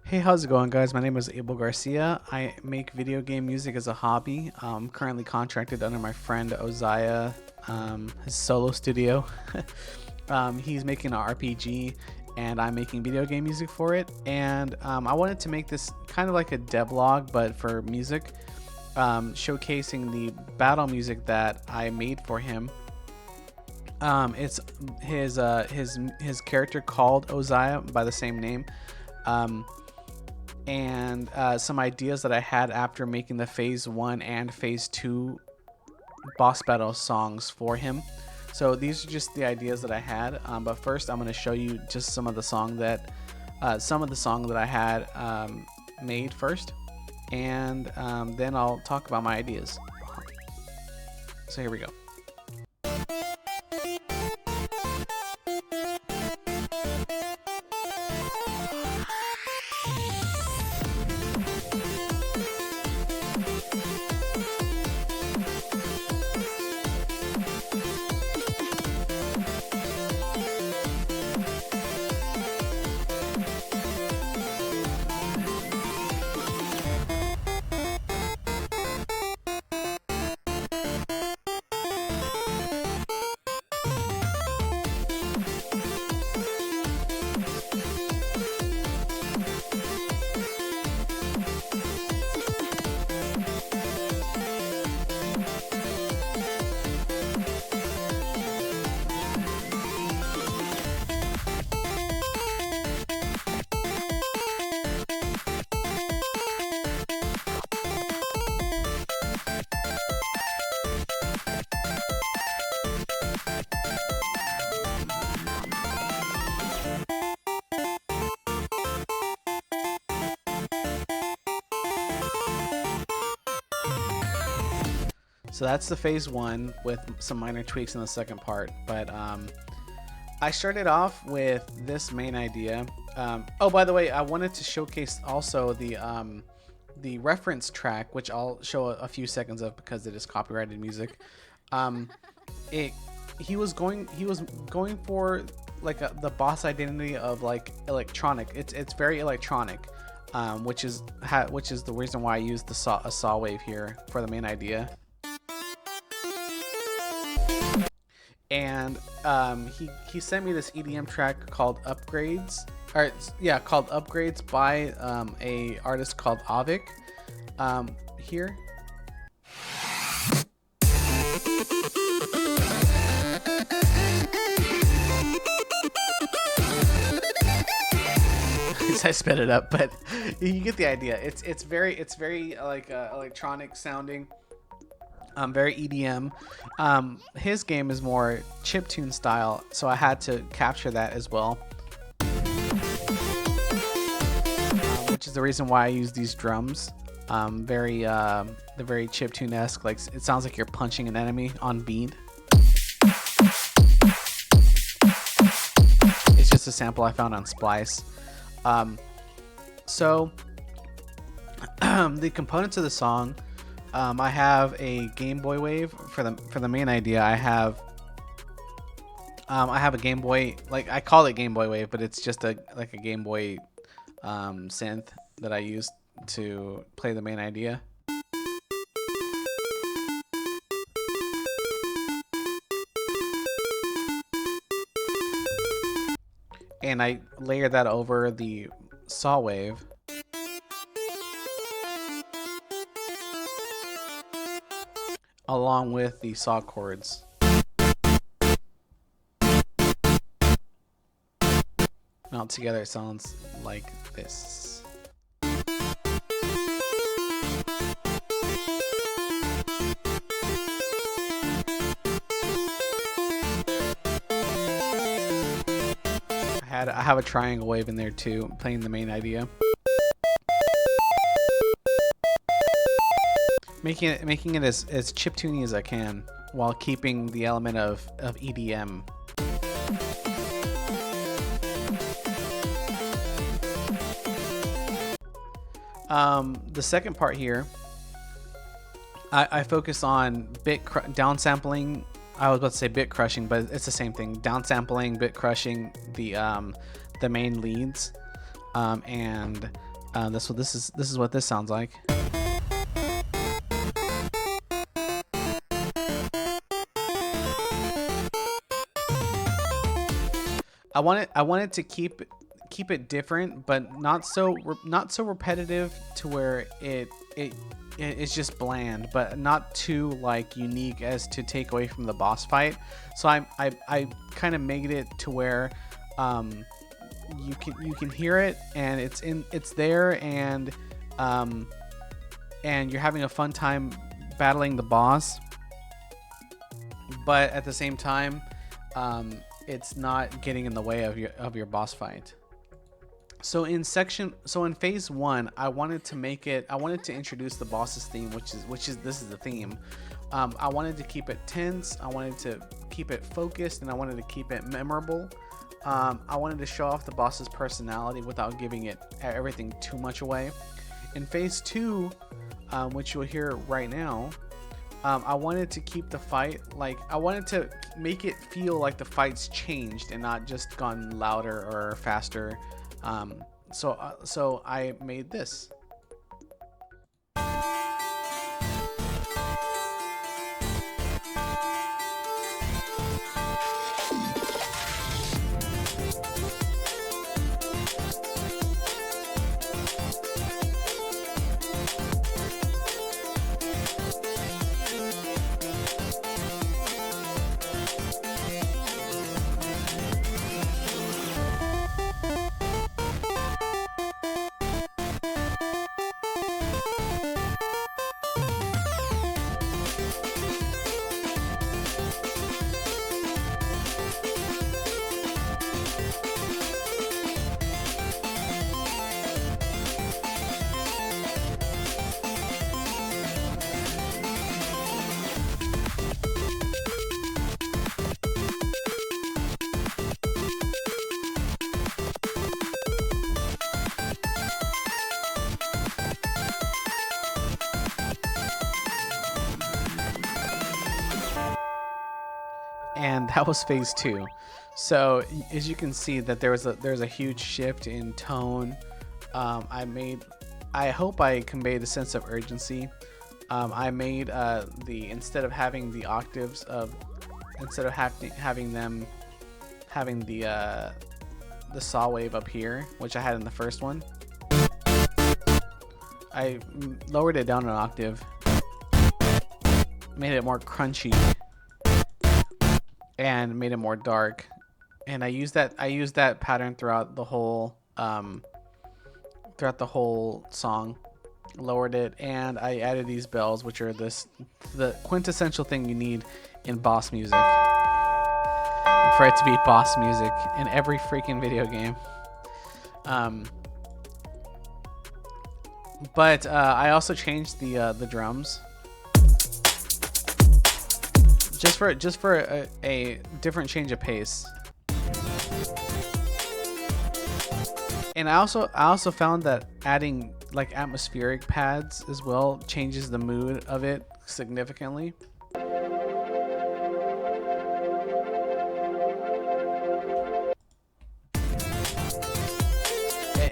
Hey, how's it going, guys? My name is Abel Garcia. I make video game music as a hobby. I'm currently contracted under my friend Ozaya, his solo studio. He's making an RPG, and I'm making video game music for it. And I wanted to make this kind of like a devlog, but for music, showcasing the battle music that I made for him. It's his character called Ozaya by the same name. Um, and some ideas that I had after making the phase 1 and phase 2 boss battle songs for him. So these are just the ideas that I had, but first I'm going to show you just some of the song that I had made first, and then I'll talk about my ideas. So here we go. So that's the phase 1 with some minor tweaks in the second part, but I started off with this main idea. Oh, by the way, I wanted to showcase also the reference track, which I'll show a few seconds of because it is copyrighted music. It he was going for like the boss identity of like electronic. It's very electronic, which is the reason why I used a saw wave here for the main idea. And he sent me this EDM track called Upgrades, or yeah, called Upgrades by a artist called Avik. Here. I sped it up, but you get the idea. It's very like electronic sounding. Very EDM. His game is more chiptune style, so I had to capture that as well, which is the reason why I use these drums. They're very chiptune-esque. Like it sounds like you're punching an enemy on beat. It's just a sample I found on Splice. So the components of the song. I have a Game Boy wave for the main idea. I have a Game Boy, like I call it Game Boy wave, but it's just a Game Boy synth that I use to play the main idea. And I layer that over the saw wave. Along with the saw chords. Now together it sounds like this. I have a triangle wave in there too, playing the main idea. Making it as chiptuney as I can while keeping the element of EDM. The second part here, I focus on downsampling. I was about to say bit crushing, but it's the same thing. Downsampling, bit crushing the main leads, and This is what this sounds like. I wanted to keep it different, but not so repetitive to where it's just bland, but not too like unique as to take away from the boss fight. So I kind of made it to where you can hear it, and it's there, and you're having a fun time battling the boss, but at the same time it's not getting in the way of your boss fight. So in phase 1, I wanted to introduce the boss's theme, which is this is the theme. I wanted to keep it tense, I wanted to keep it focused, and I wanted to keep it memorable. I wanted to show off the boss's personality without giving it everything too much away. In phase 2, which you'll hear right now, I wanted to keep the fight, like I wanted to make it feel like the fight's changed and not just gone louder or faster. So I made this. And that was phase 2. So as you can see that there's a huge shift in tone. I hope I conveyed a sense of urgency. I made instead of having the octaves instead of having the saw wave up here, which I had in the first one, I lowered it down an octave, made it more crunchy, and made it more dark. And I used that pattern throughout the whole song. Lowered it, and I added these bells, which are the quintessential thing you need in boss music, for it to be boss music in every freaking video game. But I also changed the drums just for a different change of pace. And I also found that adding like atmospheric pads as well changes the mood of it significantly.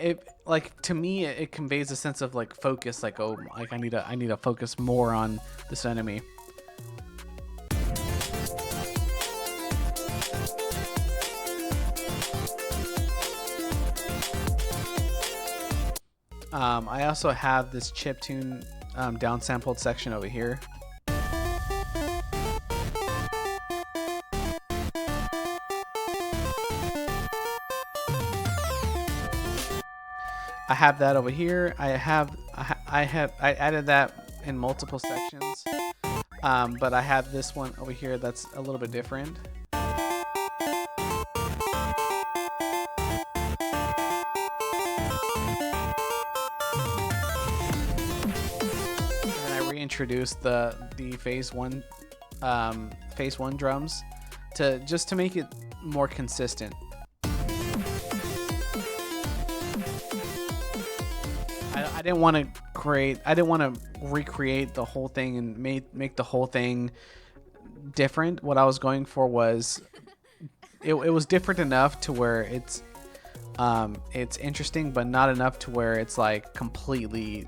It like, to me, it conveys a sense of like focus, like, oh, like I need to focus more on this enemy. I also have this chiptune downsampled section over here. I have that over here. I added that in multiple sections, but I have this one over here that's a little bit different. Introduced the phase one drums to make it more consistent. I didn't want to recreate the whole thing and make the whole thing different. What I was going for was it was different enough to where It's interesting, but not enough to where it's like completely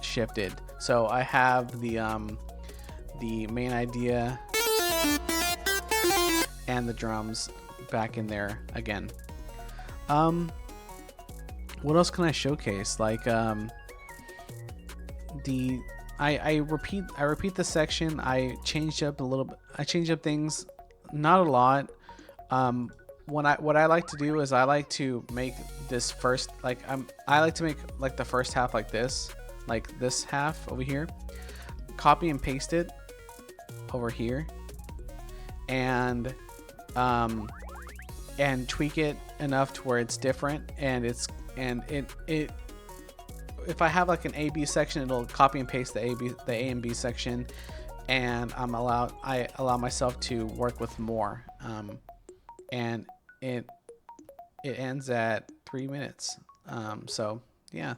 shifted. So I have the main idea and the drums back in there again. What else can I showcase? Like I repeat the section. I changed up a little bit. I changed up things, not a lot. What I like to do is I like to make this first, like I like to make like the first half like this half over here, copy and paste it over here, and tweak it enough to where it's different, and it if I have like an A/B section, it'll copy and paste the A and B section, and I allow myself to work with more, and it ends at 3 minutes. So yeah,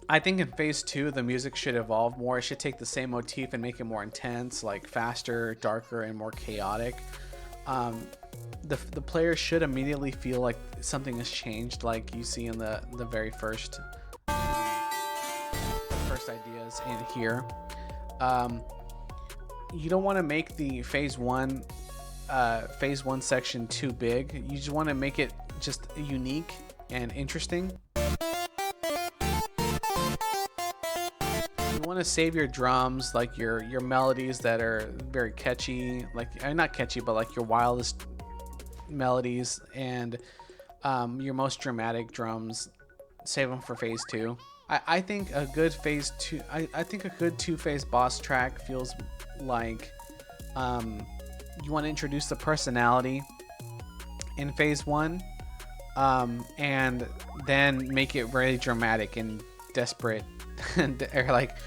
I think in phase 2 the music should evolve more. It should take the same motif and make it more intense, like faster, darker, and more chaotic. The player should immediately feel like something has changed, like you see in the very first ideas in here. You don't want to make the phase one section too big. You just want to make it just unique and interesting. You want to save your drums, like your melodies that are very catchy, like not catchy, but like your wildest melodies, and your most dramatic drums, save them for phase 2. I think a good phase 2, I think a good 2-phase boss track feels like you want to introduce the personality in phase 1, and then make it very dramatic and desperate or like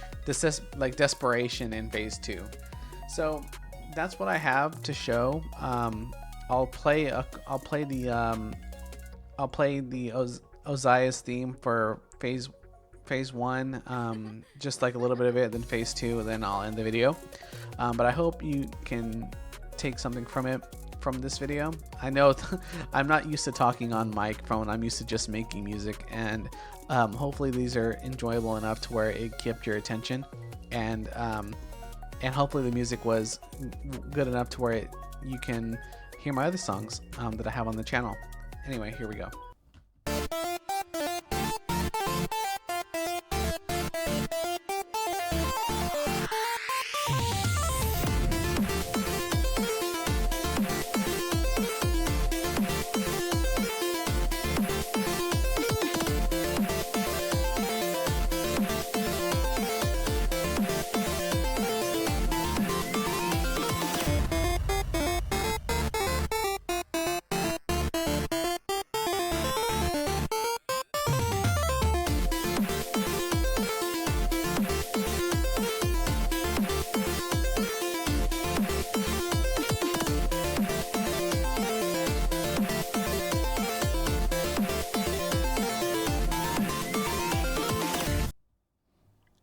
desperation in phase 2. So that's what I have to show. I'll play the Ozias theme for phase 1, just like a little bit of it, then phase 2, and then I'll end the video. But I hope you can take something from this video. I know I'm not used to talking on microphone. I'm used to just making music, and hopefully these are enjoyable enough to where it kept your attention, and hopefully the music was good enough to where you can hear my other songs that I have on the channel. Anyway, here we go.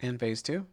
In phase 2.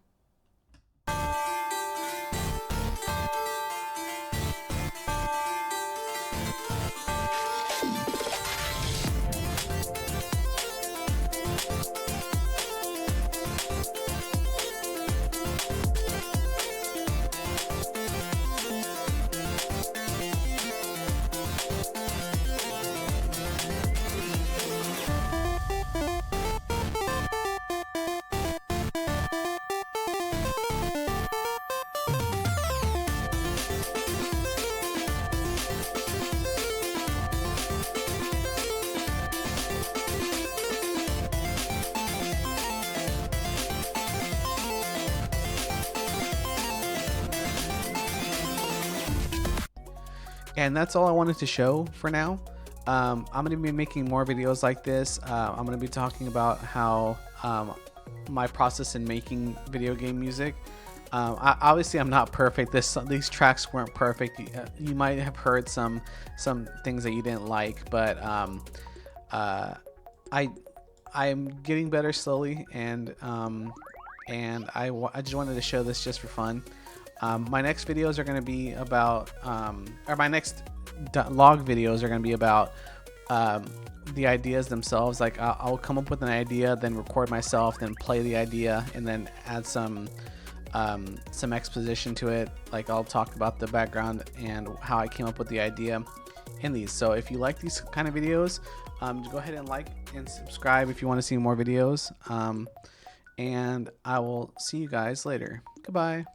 And that's all I wanted to show for now. I'm going to be making more videos like this. I'm going to be talking about how my process in making video game music. Obviously, I'm not perfect. These tracks weren't perfect. You might have heard some things that you didn't like, but I'm getting better slowly, and I just wanted to show this just for fun. My next videos are going to be about, or my next log videos are going to be about the ideas themselves. Like I'll come up with an idea, then record myself, then play the idea, and then add some exposition to it. Like I'll talk about the background and how I came up with the idea in these. So if you like these kind of videos, go ahead and like and subscribe if you want to see more videos. And I will see you guys later. Goodbye.